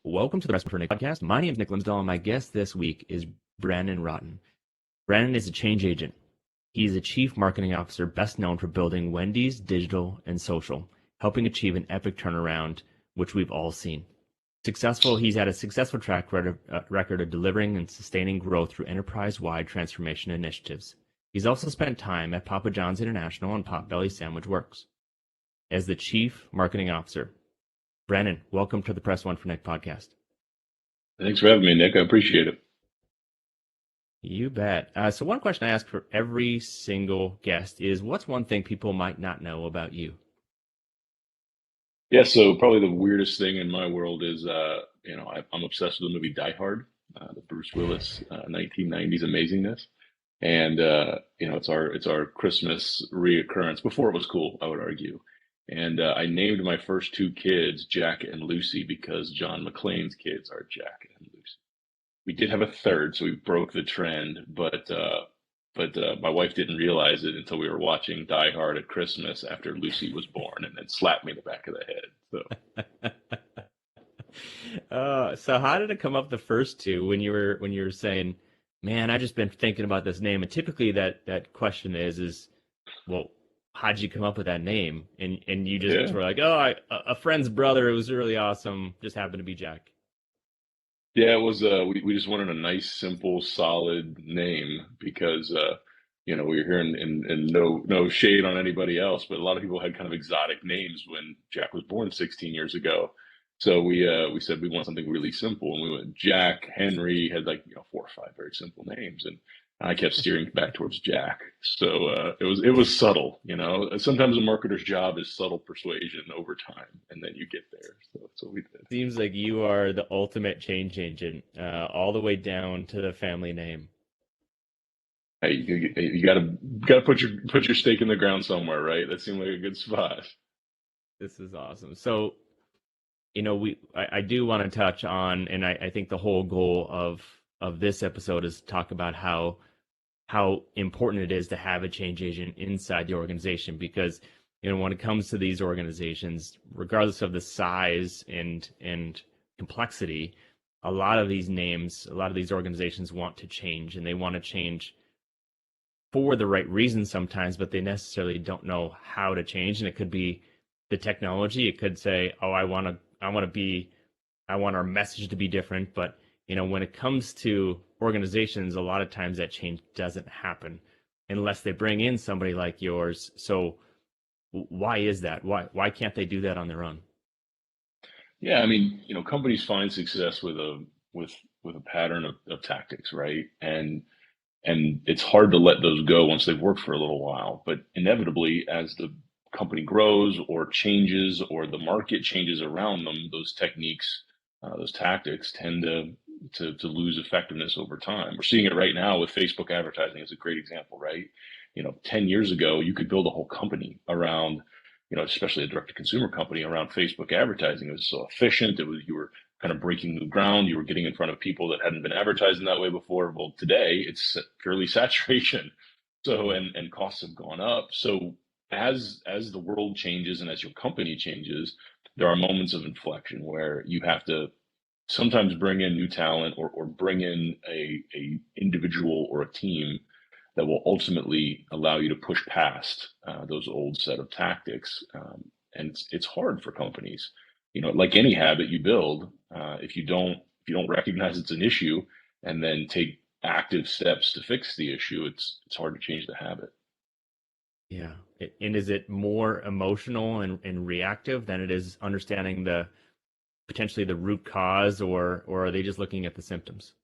Welcome to the Recipe for Nick podcast. My name is Nick Limsdahl, and my guest this week is Brandon Rhoten. Brandon is a change agent. He's a chief marketing officer best known for building Wendy's digital and social, helping achieve an epic turnaround, which we've all seen. He's had a successful track record of delivering and sustaining growth through enterprise-wide transformation initiatives. He's also spent time at Papa John's International and Potbelly Sandwich Works. As the chief marketing officer, Brandon, welcome to the Press One for Nick podcast. Thanks for having me, Nick. I appreciate it. You bet. So one question I ask for every single guest is, what's one thing people might not know about you? Yeah, so probably the weirdest thing in my world is, I'm obsessed with the movie Die Hard, the Bruce Willis 1990s amazingness, and it's our Christmas reoccurrence. Before it was cool, I would argue, and I named my first two kids Jack and Lucy because John McClane's kids are Jack and Lucy. We did have a third, so we broke the trend, but my wife didn't realize it until we were watching Die Hard at Christmas after Lucy was born, and then slapped me in the back of the head. So how did it come up the first two when you were saying, "Man, I just been thinking about this name"? And typically that question is, well, how'd you come up with that name? And you just were like, "Oh, a friend's brother. It was really awesome. Just happened to be Jack." Yeah, it was. We just wanted a nice, simple, solid name because we were hearing and no shade on anybody else, but a lot of people had kind of exotic names when Jack was born 16 years ago. So we said we want something really simple, and we went Jack, Henry, had 4 or 5 very simple names, and I kept steering back towards Jack. So it was subtle. Sometimes a marketer's job is subtle persuasion over time, and then you get there. So that's what we did. Seems like you are the ultimate change agent, all the way down to the family name. Hey, you gotta put your stake in the ground somewhere, right? That seemed like a good spot. This is awesome. So, I do want to touch on, and I think the whole goal of this episode is to talk about how important it is to have a change agent inside the organization, because when it comes to these organizations, regardless of the size and complexity, a lot of these organizations want to change, and they want to change for the right reasons sometimes, but they necessarily don't know how to change. And it could be the technology. It could say, "Oh, I want our message to be different." But when it comes to organizations, a lot of times that change doesn't happen unless they bring in somebody like yours. So why is that? Why can't they do that on their own? Yeah, I mean, companies find success with a pattern of tactics, right? And it's hard to let those go once they've worked for a little while. But inevitably, as the company grows or changes or the market changes around them, those techniques, those tactics tend to lose effectiveness over time. We're seeing it right now with Facebook advertising as a great example, right? 10 years ago, you could build a whole company around, especially a direct-to-consumer company around Facebook advertising. It was so efficient. You were kind of breaking new ground. You were getting in front of people that hadn't been advertising that way before. Well, today it's purely saturation. So, and costs have gone up. So as the world changes and as your company changes, there are moments of inflection where you have to sometimes bring in new talent or bring in a individual or a team that will ultimately allow you to push past those old set of tactics. And it's hard for companies, like any habit you build, if you don't recognize it's an issue and then take active steps to fix the issue, it's hard to change the habit. Yeah. And is it more emotional and reactive than it is understanding potentially the root cause, or are they just looking at the symptoms?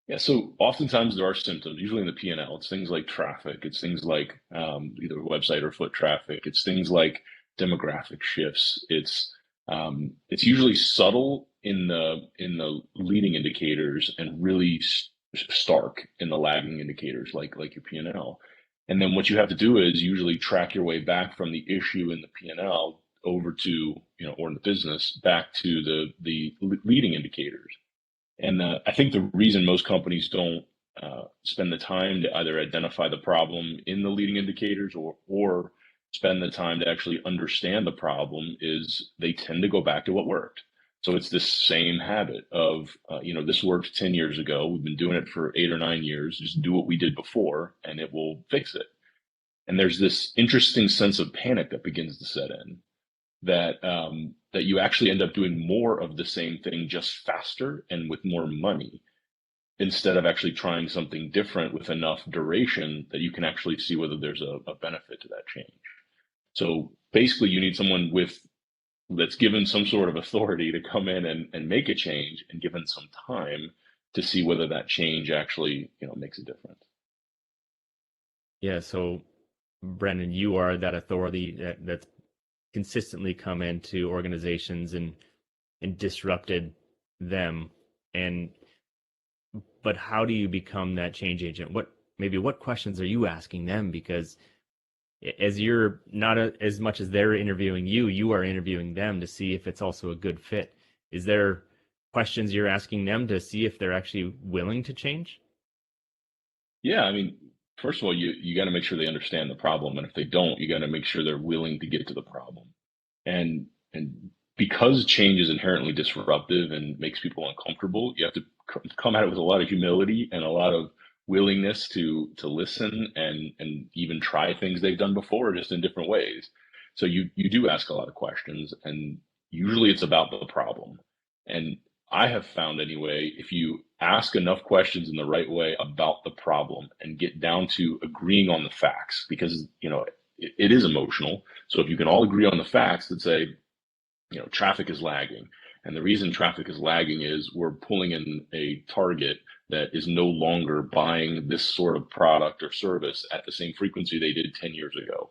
Yeah, so oftentimes there are symptoms, usually in the P&L. It's things like traffic. It's things like either website or foot traffic. It's things like demographic shifts. It's usually subtle in the leading indicators and really stark in the lagging indicators, like your P&L. And then what you have to do is usually track your way back from the issue in the P&L over to, or in the business, back to the leading indicators. And I think the reason most companies don't spend the time to either identify the problem in the leading indicators or spend the time to actually understand the problem is they tend to go back to what worked. So it's this same habit of, this worked 10 years ago. We've been doing it for 8 or 9 years. Just do what we did before and it will fix it. And there's this interesting sense of panic that begins to set in that you actually end up doing more of the same thing just faster and with more money instead of actually trying something different with enough duration that you can actually see whether there's a benefit to that change. So basically, you need someone with that's given some sort of authority to come in and make a change and given some time to see whether that change actually, makes a difference. Yeah. So, Brendan, you are that authority that's consistently come into organizations and disrupted them. And but how do you become that change agent? What questions are you asking them? Because as you're not as much as they're interviewing you, you are interviewing them to see if it's also a good fit. Is there questions you're asking them to see if they're actually willing to change? Yeah, I mean, first of all, you got to make sure they understand the problem, and if they don't, you got to make sure they're willing to get to the problem. And because change is inherently disruptive and makes people uncomfortable, you have to come at it with a lot of humility and a lot of willingness to listen and even try things they've done before, just in different ways. So you do ask a lot of questions, and usually it's about the problem. And I have found anyway, if you ask enough questions in the right way about the problem and get down to agreeing on the facts, because it is emotional. So if you can all agree on the facts that say, traffic is lagging, and the reason traffic is lagging is we're pulling in a target that is no longer buying this sort of product or service at the same frequency they did 10 years ago.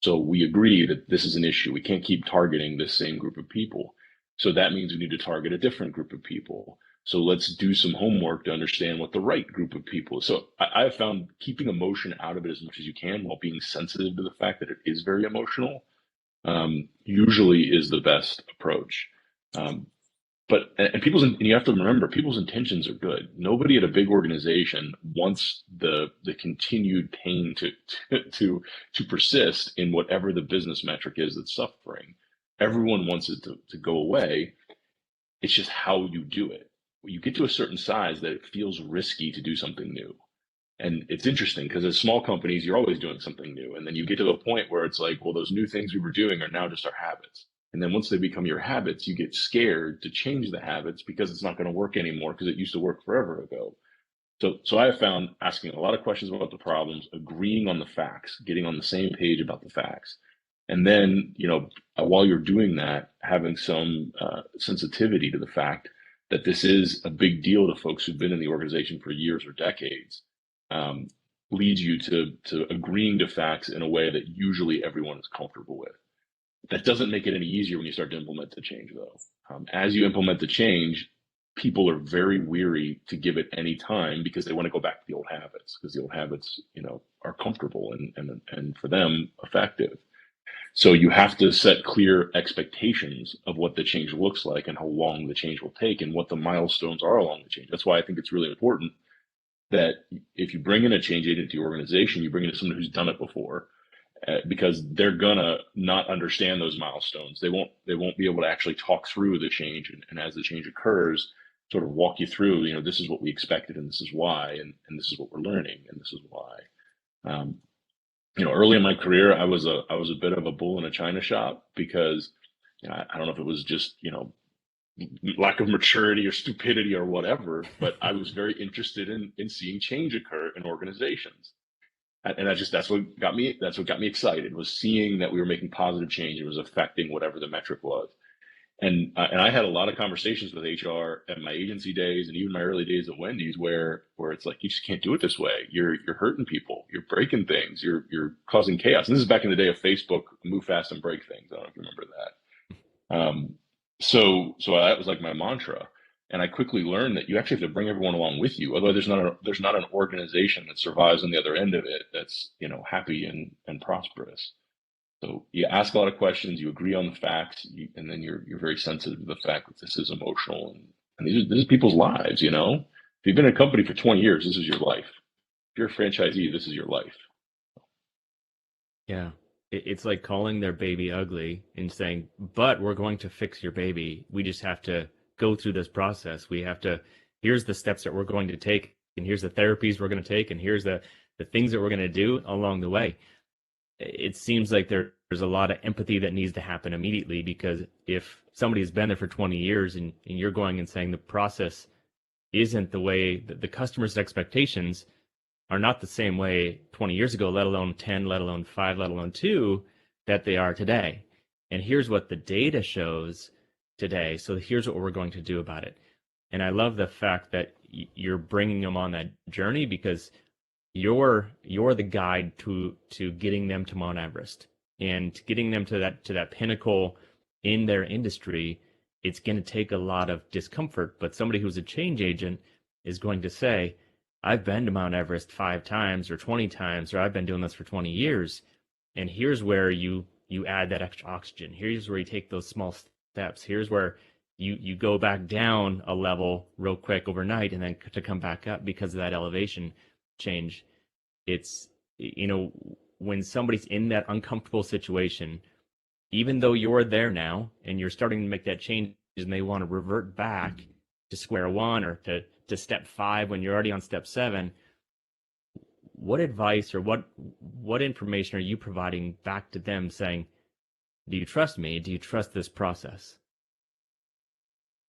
So we agree that this is an issue. We can't keep targeting this same group of people. So that means we need to target a different group of people. So let's do some homework to understand what the right group of people is. So I have found keeping emotion out of it as much as you can while being sensitive to the fact that it is very emotional usually is the best approach. But you have to remember, people's intentions are good. Nobody at a big organization wants the continued pain to persist in whatever the business metric is that's suffering. Everyone wants it to go away. It's just how you do it. When you get to a certain size that it feels risky to do something new. And it's interesting because as small companies, you're always doing something new. And then you get to a point where it's like, well, those new things we were doing are now just our habits. And then once they become your habits, you get scared to change the habits because it's not going to work anymore because it used to work forever ago. So I have found asking a lot of questions about the problems, agreeing on the facts, getting on the same page about the facts. And then, while you're doing that, having some sensitivity to the fact that this is a big deal to folks who've been in the organization for years or decades, leads you to agreeing to facts in a way that usually everyone is comfortable with. That doesn't make it any easier when you start to implement the change, though. As you implement the change, people are very weary to give it any time because they want to go back to the old habits because the old habits, are comfortable and for them effective. So you have to set clear expectations of what the change looks like and how long the change will take and what the milestones are along the change. That's why I think it's really important that if you bring in a change agent to your organization, you bring in someone who's done it before, because they're gonna not understand those milestones. They won't be able to actually talk through the change, and as the change occurs, sort of walk you through. This is what we expected, and this is why, and this is what we're learning, and this is why. Early in my career, I was a bit of a bull in a china shop because I don't know if it was just lack of maturity or stupidity or whatever, but I was very interested in seeing change occur in organizations. And that's what got me excited, was seeing that we were making positive change. It was affecting whatever the metric was. And I had a lot of conversations with HR at my agency days and even my early days at Wendy's where it's like, you just can't do it this way. You're hurting people. You're breaking things. You're causing chaos. And this is back in the day of Facebook, move fast and break things. I don't know if you remember that. So that was like my mantra. And I quickly learned that you actually have to bring everyone along with you. Otherwise, there's not an organization that survives on the other end of it that's happy and prosperous. So you ask a lot of questions, you agree on the facts, and then you're very sensitive to the fact that this is emotional and these are people's lives. If you've been in a company for 20 years, this is your life. If you're a franchisee, this is your life. Yeah. it's like calling their baby ugly and saying, but we're going to fix your baby. We just have to go through this process. We have to, here's the steps that we're going to take, and here's the therapies we're going to take, and here's the things that we're going to do along the way. It seems like there's a lot of empathy that needs to happen immediately, because if somebody's been there for 20 years and you're going and saying the process isn't the way that the customer's expectations are not the same way 20 years ago, let alone 10, let alone 5, let alone 2, that they are today. And here's what the data shows today. So here's what we're going to do about it. And I love the fact that you're bringing them on that journey, because you're the guide to getting them to Mount Everest and getting them to that pinnacle in their industry. It's going to take a lot of discomfort, but somebody who's a change agent is going to say, I've been to Mount Everest 5 times or 20 times, or I've been doing this for 20 years. And here's where you add that extra oxygen. Here's where you take those small steps. Here's where you go back down a level real quick overnight, and then to come back up because of that elevation change. It's, when somebody's in that uncomfortable situation, even though you're there now and you're starting to make that change and they want to revert back to square one or to step 5 when you're already on step 7, what advice or what information are you providing back to them, saying, do you trust me? Do you trust this process?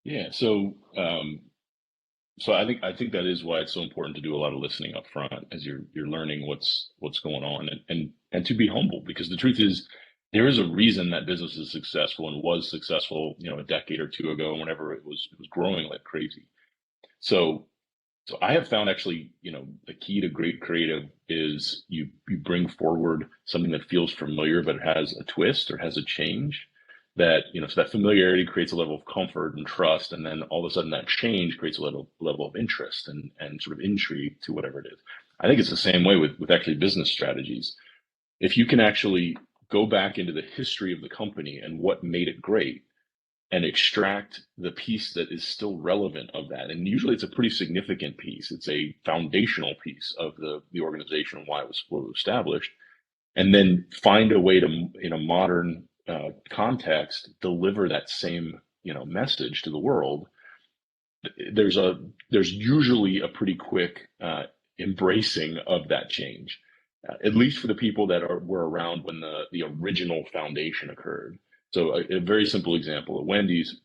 Yeah. So I think that is why it's so important to do a lot of listening up front as you're learning what's going on, and to be humble, because the truth is there is a reason that business is successful and was successful, a decade or two ago, whenever it was growing like crazy. So so I have found actually, the key to great creative is you bring forward something that feels familiar but has a twist or has a change, that, so that familiarity creates a level of comfort and trust, and then all of a sudden that change creates a level of interest and sort of intrigue to whatever it is. I think it's the same way with actually business strategies. If you can actually go back into the history of the company and what made it great, and extract the piece that is still relevant of that. And usually it's a pretty significant piece. It's a foundational piece of the organization and why it was established. And then find a way to, in a modern context, deliver that same, message to the world. There's usually a pretty quick embracing of that change, at least for the people that were around when the original foundation occurred. So a very simple example at Wendy's,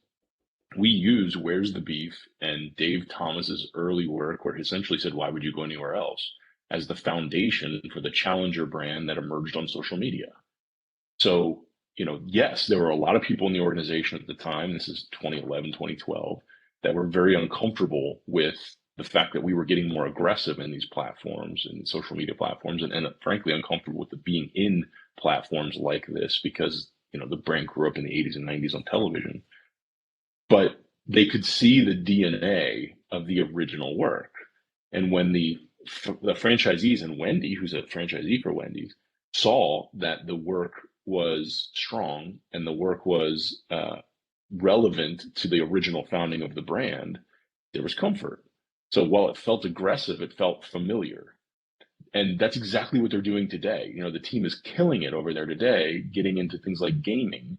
we use Where's the Beef and Dave Thomas's early work, where he essentially said, why would you go anywhere else, as the foundation for the challenger brand that emerged on social media. So, yes, there were a lot of people in the organization at the time, this is 2011, 2012, that were very uncomfortable with the fact that we were getting more aggressive in these platforms and social media platforms, and frankly uncomfortable with the being in platforms like this, because the brand grew up in the 80s and 90s on television, but they could see the DNA of the original work. And when the franchisees and Wendy, who's a franchisee for Wendy's, saw that the work was strong and the work was relevant to the original founding of the brand, there was comfort. So while it felt aggressive, it felt familiar. And that's exactly what they're doing today. The team is killing it over there today, getting into things like gaming,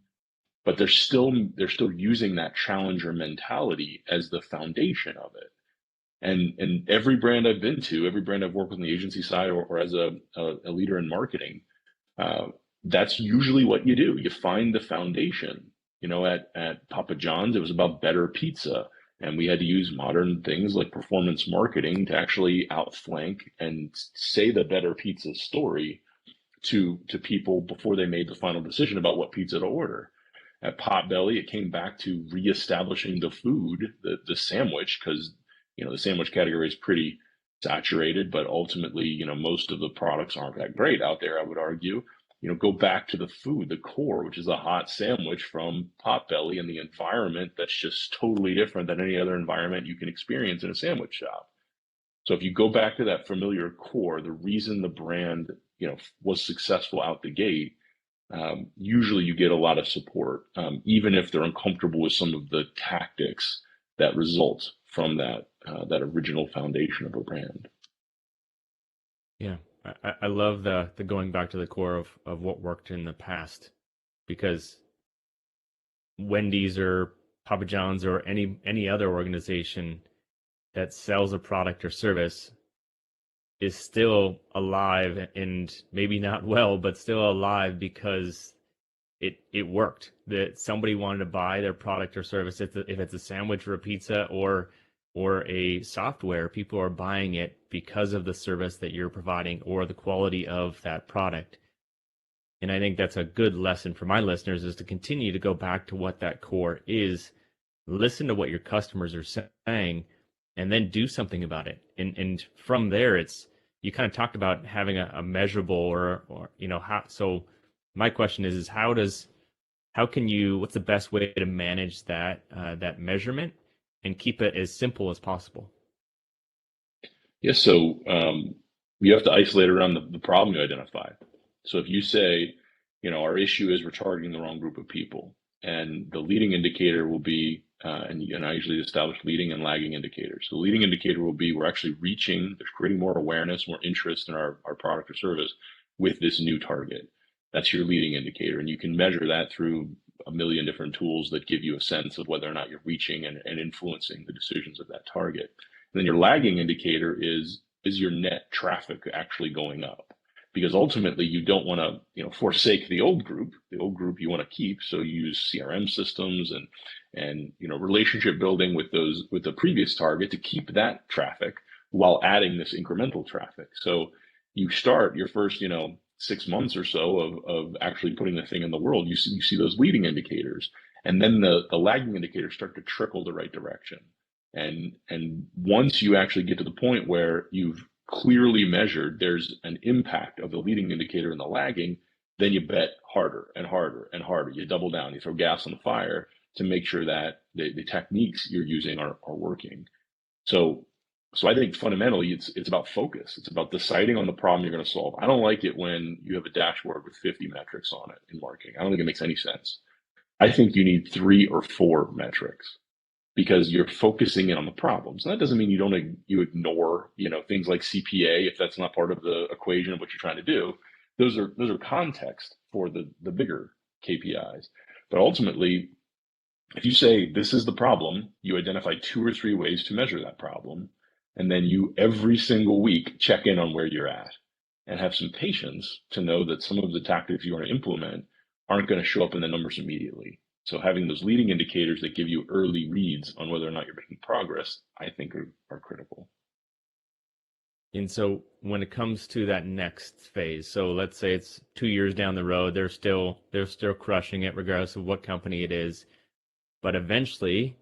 but they're still using that challenger mentality as the foundation of it. And every brand I've been to, every brand I've worked with on the agency side, or as a leader in marketing, that's usually what you do. You find the foundation. At Papa John's, it was about better pizza. And we had to use modern things like performance marketing to actually outflank and say the better pizza story to people before they made the final decision about what pizza to order. At Potbelly, it came back to reestablishing the food, the sandwich, because the sandwich category is pretty saturated, but ultimately, most of the products aren't that great out there, I would argue. Go back to the food, the core, which is a hot sandwich from Potbelly, and the environment that's just totally different than any other environment you can experience in a sandwich shop. So if you go back to that familiar core, the reason the brand, was successful out the gate, usually you get a lot of support, even if they're uncomfortable with some of the tactics that result from that original foundation of a brand. Yeah, I love the going back to the core of what worked in the past, because Wendy's or Papa John's or any other organization that sells a product or service is still alive, and maybe not well, but still alive because it worked. That somebody wanted to buy their product or service. If it's a sandwich or a pizza or a software, people are buying it because of the service that you're providing or the quality of that product. And I think that's a good lesson for my listeners, is to continue to go back to what that core is, listen to what your customers are saying, and then do something about it. And from there, it's, you kind of talked about having a measurable or how. So my question is how can you, what's the best way to manage that measurement and keep it as simple as possible? Yes, so you have to isolate around the problem you identify. So if you say, our issue is we're targeting the wrong group of people, and the leading indicator will be, and I usually establish leading and lagging indicators. So the leading indicator will be we're actually there's creating more awareness, more interest in our product or service with this new target. That's your leading indicator, and you can measure that through a million different tools that give you a sense of whether or not you're reaching and influencing the decisions of that target. And then your lagging indicator is your net traffic actually going up? Because ultimately you don't want to, forsake the old group. The old group you want to keep. So you use CRM systems and relationship building with the previous target to keep that traffic while adding this incremental traffic. So you start your first, 6 months or so of actually putting the thing in the world. You see those leading indicators, and then the lagging indicators start to trickle the right direction. And once you actually get to the point where you've clearly measured there's an impact of the leading indicator and the lagging, then you bet harder and harder and harder. You double down, you throw gas on the fire to make sure that the techniques you're using are working. So I think fundamentally it's about focus. It's about deciding on the problem you're going to solve. I don't like it when you have a dashboard with 50 metrics on it in marketing. I don't think it makes any sense. I think you need 3 or 4 metrics, because you're focusing in on the problems. And that doesn't mean you ignore, things like CPA if that's not part of the equation of what you're trying to do. Those are context for the bigger KPIs. But ultimately, if you say this is the problem, you identify 2 or 3 ways to measure that problem, and then you every single week check in on where you're at, and have some patience to know that some of the tactics you want to implement aren't going to show up in the numbers immediately. So having those leading indicators that give you early reads on whether or not you're making progress, I think are critical. And so when it comes to that next phase, so let's say it's 2 years down the road, they're still crushing it regardless of what company it is. But eventually,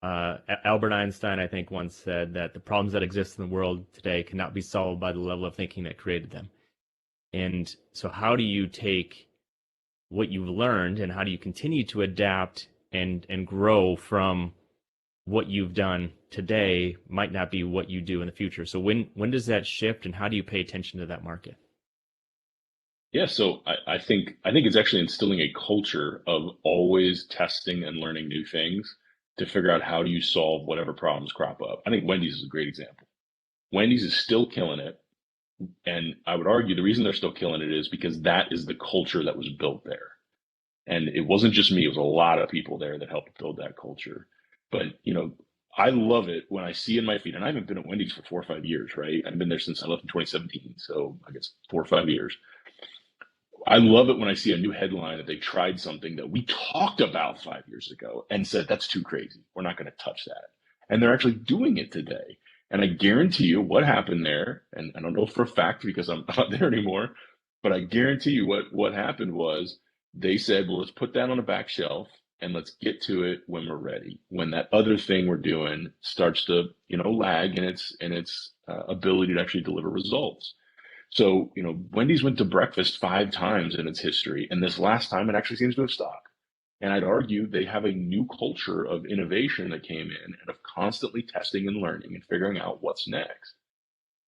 Albert Einstein, I think, once said that the problems that exist in the world today cannot be solved by the level of thinking that created them. And so how do you take what you've learned and how do you continue to adapt and grow from what you've done today might not be what you do in the future? So when does that shift, and how do you pay attention to that market? Yeah, so I think it's actually instilling a culture of always testing and learning new things to figure out how do you solve whatever problems crop up. I think Wendy's is a great example. Wendy's is still killing it. And I would argue the reason they're still killing it is because that is the culture that was built there. And it wasn't just me, it was a lot of people there that helped build that culture. But, I love it when I see in my feed, and I haven't been at Wendy's for 4 or 5 years, right? I've been there since I left in 2017. So I guess 4 or 5 years. I love it when I see a new headline that they tried something that we talked about 5 years ago and said, that's too crazy. We're not going to touch that. And they're actually doing it today. And I guarantee you what happened there, and I don't know for a fact because I'm not there anymore, but I guarantee you what happened was they said, well, let's put that on a back shelf and let's get to it when we're ready. When that other thing we're doing starts to, lag in its ability to actually deliver results. So, Wendy's went to breakfast 5 times in its history, and this last time it actually seems to have stuck. And I'd argue they have a new culture of innovation that came in and of constantly testing and learning and figuring out what's next,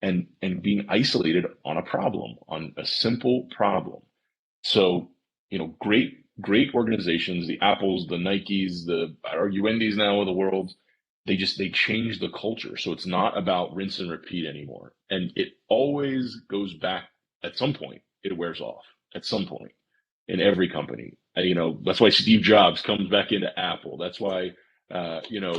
and being isolated on a problem, on a simple problem. So, great organizations, the Apples, the Nikes, I'd argue Wendy's now of the world, they change the culture. So it's not about rinse and repeat anymore. And it always goes back at some point. It wears off at some point in every company. That's why Steve Jobs comes back into Apple. That's why,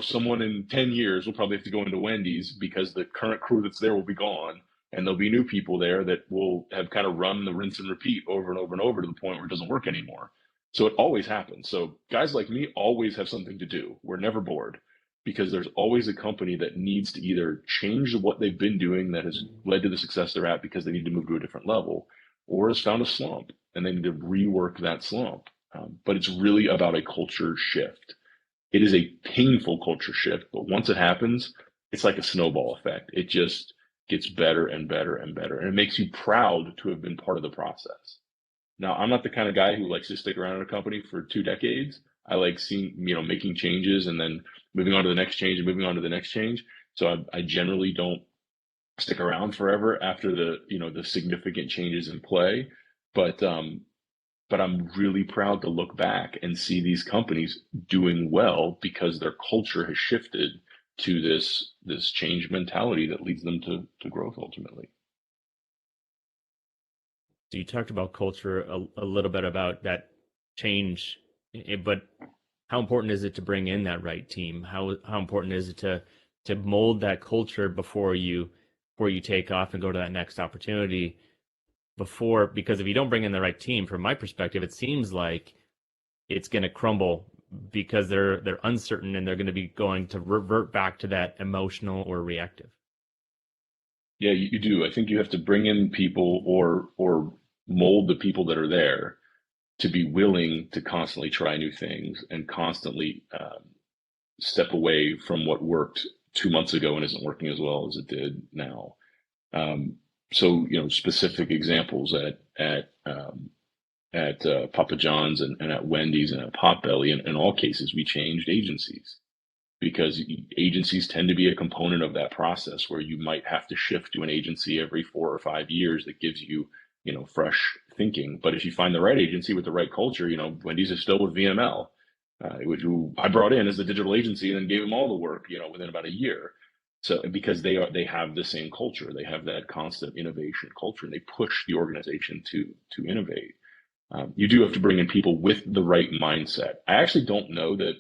someone in 10 years will probably have to go into Wendy's because the current crew that's there will be gone. And there'll be new people there that will have kind of run the rinse and repeat over and over and over to the point where it doesn't work anymore. So it always happens. So guys like me always have something to do. We're never bored because there's always a company that needs to either change what they've been doing that has led to the success they're at because they need to move to a different level, or has found a slump and they need to rework that slump. But it's really about a culture shift. It is a painful culture shift, but once it happens, it's like a snowball effect. It just gets better and better and better, and it makes you proud to have been part of the process. Now, I'm not the kind of guy who likes to stick around in a company for 2 decades. I like seeing, making changes and then moving on to the next change and moving on to the next change. So I generally don't stick around forever after the significant changes in play. But I'm really proud to look back and see these companies doing well because their culture has shifted to this change mentality that leads them to growth ultimately. So you talked about culture a little bit about that change, but how important is it to bring in that right team? How important is it to mold that culture before you take off and go to that next opportunity? Because if you don't bring in the right team, from my perspective, it seems like it's going to crumble because they're uncertain and they're going to be going to revert back to that emotional or reactive. Yeah, you do. I think you have to bring in people or mold the people that are there to be willing to constantly try new things and constantly step away from what worked 2 months ago and isn't working as well as it did now. So, specific examples at Papa John's and at Wendy's and at Potbelly, in all cases, we changed agencies because agencies tend to be a component of that process where you might have to shift to an agency every 4 or 5 years that gives you, fresh thinking. But if you find the right agency with the right culture, Wendy's is still with VML, which I brought in as a digital agency and then gave them all the work, within about a year. So because they have the same culture, they have that constant innovation culture, and they push the organization to innovate. You do have to bring in people with the right mindset. I actually don't know that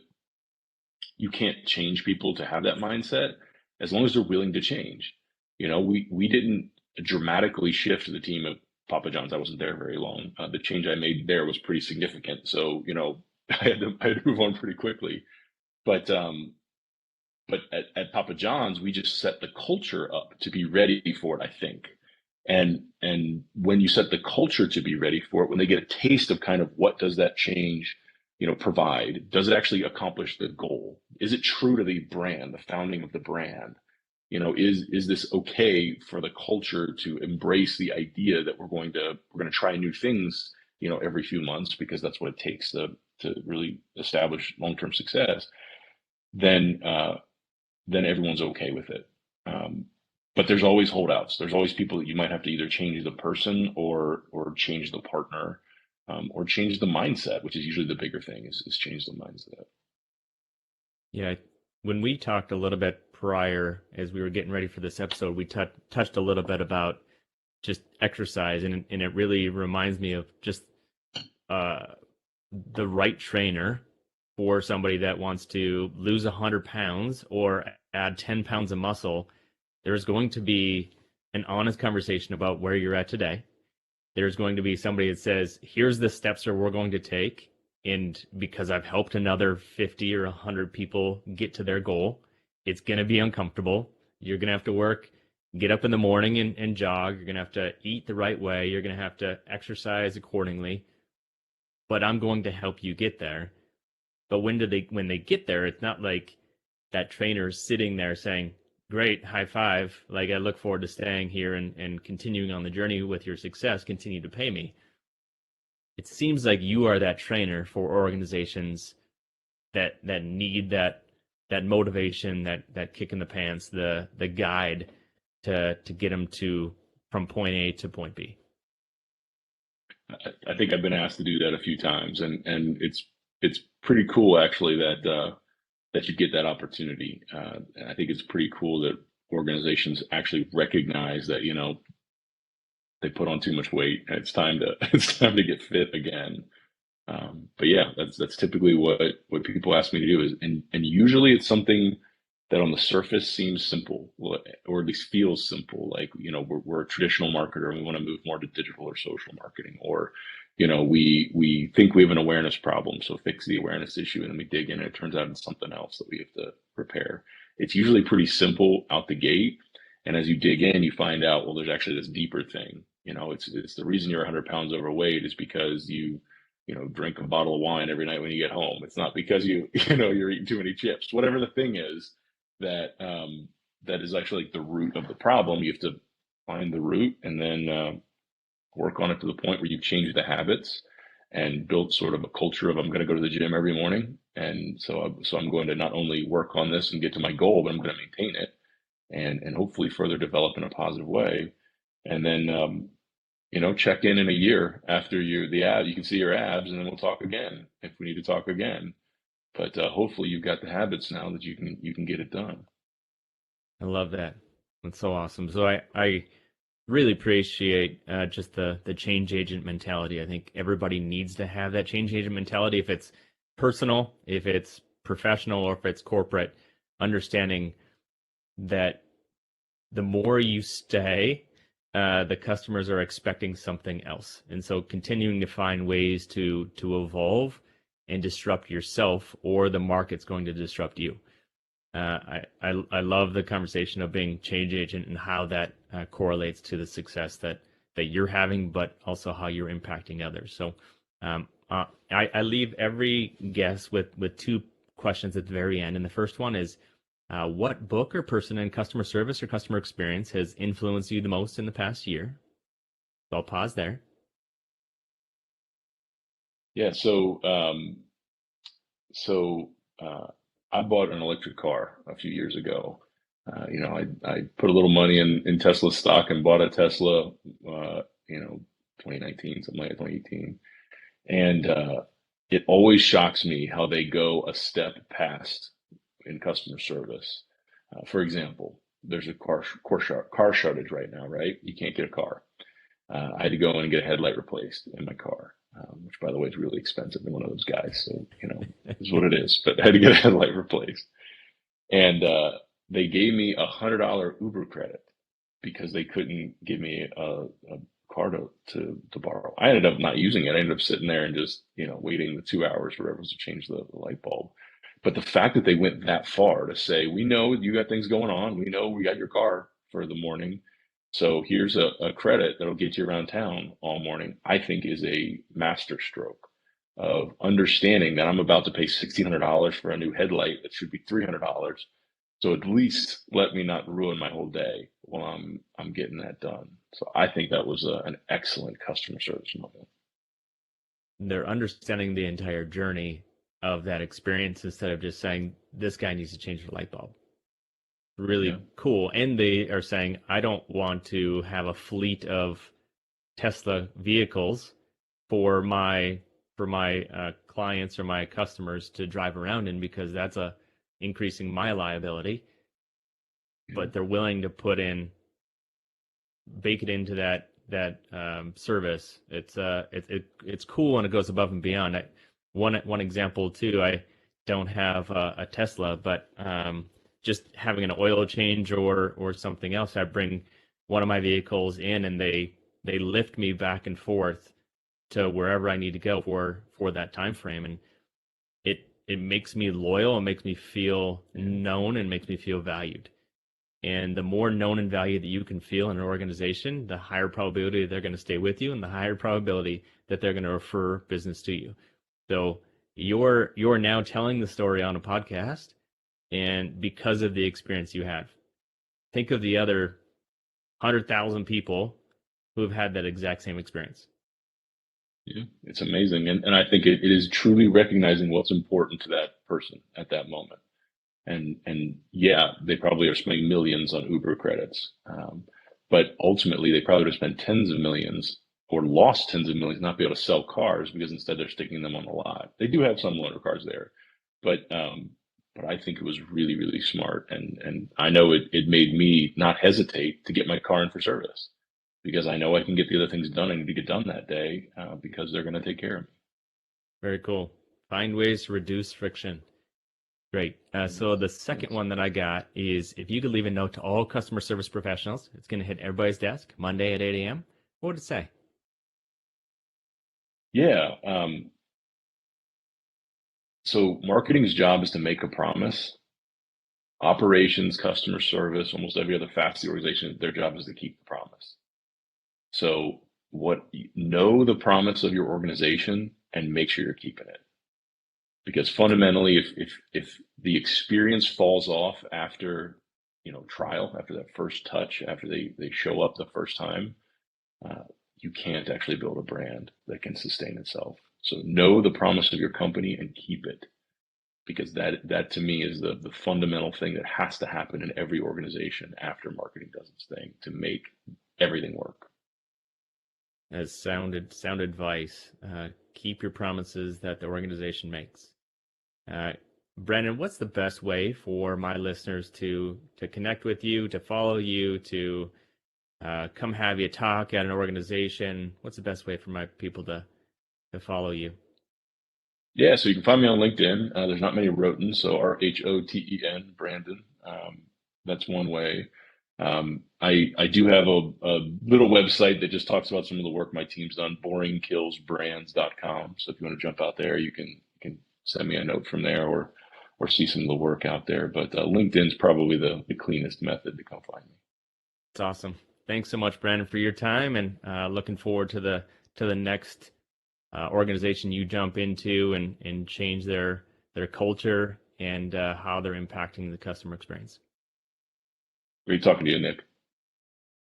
you can't change people to have that mindset as long as they're willing to change. We didn't dramatically shift the team at Papa John's. I wasn't there very long. The change I made there was pretty significant. So, I had to move on pretty quickly. But at Papa John's, we just set the culture up to be ready for it, I think. And when you set the culture to be ready for it, when they get a taste of kind of what does that change, provide, does it actually accomplish the goal? Is it true to the brand, the founding of the brand? Is this okay for the culture to embrace the idea that we're going to try new things, every few months because that's what it takes to really establish long-term success? Then everyone's okay with it. But there's always holdouts. There's always people that you might have to either change the person or change the partner, or change the mindset, which is usually the bigger thing is change the mindset. Yeah, when we talked a little bit prior, as we were getting ready for this episode, we touched a little bit about just exercise, and it really reminds me of just the right trainer for somebody that wants to lose 100 pounds or add 10 pounds of muscle. There's going to be an honest conversation about where you're at today. There's going to be somebody that says, here's the steps that we're going to take. And because I've helped another 50 or 100 people get to their goal, it's going to be uncomfortable. You're going to have to work, get up in the morning and jog. You're going to have to eat the right way. You're going to have to exercise accordingly. But I'm going to help you get there. But when they get there, it's not like that trainer's sitting there saying, great, high five. Like, I look forward to staying here and continuing on the journey with your success, continue to pay me. It seems like you are that trainer for organizations that need that motivation, that kick in the pants, the guide to get them from point A to point B. I think I've been asked to do that a few times, and it's pretty cool actually that that you get that opportunity. And I think it's pretty cool that organizations actually recognize that, they put on too much weight and it's time to it's time to get fit again. But yeah, that's typically what people ask me to do is, and usually it's something that on the surface seems simple, or at least feels simple. Like, we're a traditional marketer and we want to move more to digital or social marketing, or, we think we have an awareness problem, so fix the awareness issue, and then we dig in and it turns out it's something else that we have to repair. It's usually pretty simple out the gate. And as you dig in, you find out, well, there's actually this deeper thing. It's the reason you're 100 pounds overweight is because you drink a bottle of wine every night when you get home. It's not because you're eating too many chips. Whatever the thing is that is actually like the root of the problem. You have to find the root and then work on it to the point where you change the habits and build sort of a culture of, I'm going to go to the gym every morning. And so I'm going to not only work on this and get to my goal, but I'm going to maintain it and hopefully further develop in a positive way. And then, check in a year after the ab, you can see your abs, and then we'll talk again if we need to talk again. But hopefully you've got the habits now that you can get it done. I love that. That's so awesome. So I really appreciate just the change agent mentality. I think everybody needs to have that change agent mentality, if it's personal, if it's professional, or if it's corporate, understanding that the more you stay, the customers are expecting something else. And so continuing to find ways to evolve and disrupt yourself, or the market's going to disrupt you. I love the conversation of being change agent and how that correlates to the success that you're having, but also how you're impacting others. So I leave every guest with two questions at the very end. And the first one is, what book or person in customer service or customer experience has influenced you the most in the past year? So I'll pause there. Yeah. I bought an electric car a few years ago. I put a little money in Tesla stock and bought a Tesla, 2019, something like that, 2018. And it always shocks me how they go a step past in customer service. For example, there's a car shortage right now, right? You can't get a car. I had to go in and get a headlight replaced in my car, which, by the way, is really expensive in one of those guys. So, is what it is. But I had to get a headlight replaced. And they gave me $100 Uber credit because they couldn't give me a car to borrow. I ended up not using it. I ended up sitting there and just, waiting the 2 hours for everyone to change the light bulb. But the fact that they went that far to say, we know you got things going on. We know we got your car for the morning. So here's a credit that'll get you around town all morning, I think is a master stroke of understanding that I'm about to pay $1,600 for a new headlight that should be $300. So at least let me not ruin my whole day while I'm getting that done. So I think that was an excellent customer service moment. They're understanding the entire journey of that experience instead of just saying, this guy needs to change the light bulb. Really cool. And they are saying, I don't want to have a fleet of Tesla vehicles for my clients or my customers to drive around in, because that's increasing my liability. But they're willing to bake it into that service. It's cool, and it goes above and beyond. One example too, I don't have a Tesla, but just having an oil change or something else, I bring one of my vehicles in, and they lift me back and forth to wherever I need to go for that time frame. And it makes me loyal, and makes me feel known, and makes me feel valued. And the more known and valued that you can feel in an organization, the higher probability they're going to stay with you, and the higher probability that they're going to refer business to you. So you're now telling the story on a podcast, and because of the experience you have. Think of the other 100,000 people who have had that exact same experience. Yeah, it's amazing. And I think it is truly recognizing what's important to that person at that moment. And yeah, they probably are spending millions on Uber credits. But ultimately, they probably would have spent tens of millions or lost tens of millions, not be able to sell cars, because instead they're sticking them on the lot. They do have some loaner cars there, but but I think it was really, really smart. And I know it made me not hesitate to get my car in for service because I know I can get the other things done I need to get done that day because they're going to take care of me. Very cool. Find ways to reduce friction. Great. So the second Thanks. one that I got is if you could leave a note to all customer service professionals, it's going to hit everybody's desk Monday at 8 a.m. What would it say? Yeah. So marketing's job is to make a promise. Operations, customer service, almost every other facet of the organization, their job is to keep the promise. So know the promise of your organization and make sure you're keeping it. Because fundamentally, if the experience falls off after trial, after that first touch, after they show up the first time, you can't actually build a brand that can sustain itself. So know the promise of your company and keep it, because that to me is the fundamental thing that has to happen in every organization after marketing does its thing to make everything work. As sound advice. Keep your promises that the organization makes. Brandon, what's the best way for my listeners to connect with you, to follow you, to come have you talk at an organization? What's the best way for my people to follow you? Yeah, so you can find me on LinkedIn. There's not many Rhoten, so Rhoten, Brandon. That's one way. I do have a little website that just talks about some of the work my team's done, boringkillsbrands.com. So if you want to jump out there, you can send me a note from there or see some of the work out there. But LinkedIn's probably the cleanest method to come find me. It's awesome. Thanks so much, Brandon, for your time, and looking forward to the next organization you jump into and change their culture and how they're impacting the customer experience. Great talking to you, Nick.